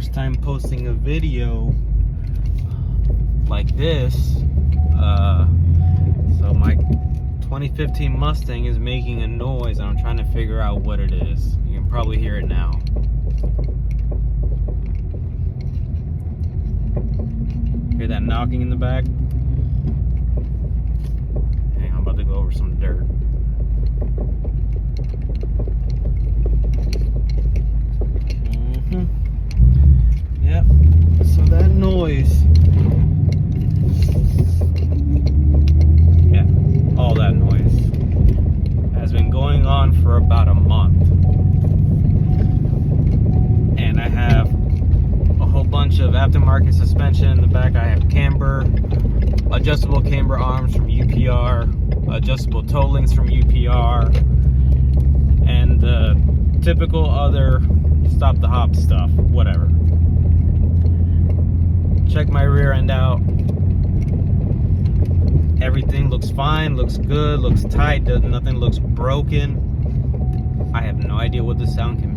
first time posting a video like this. So my 2015 Mustang is making a noise and I'm trying to figure out what it is. You can probably hear it now. Hear that knocking in the back? Hey, I'm about to go over some dirt. Yep, so that noise, all that noise has been going on for about a month. And I have a whole bunch of aftermarket suspension in the back. I have camber, adjustable camber arms from UPR, adjustable toe links from UPR, and the typical other stop the hop stuff, whatever. Check my rear end out. Everything looks fine, looks good, looks tight, nothing looks broken. I have no idea what the sound can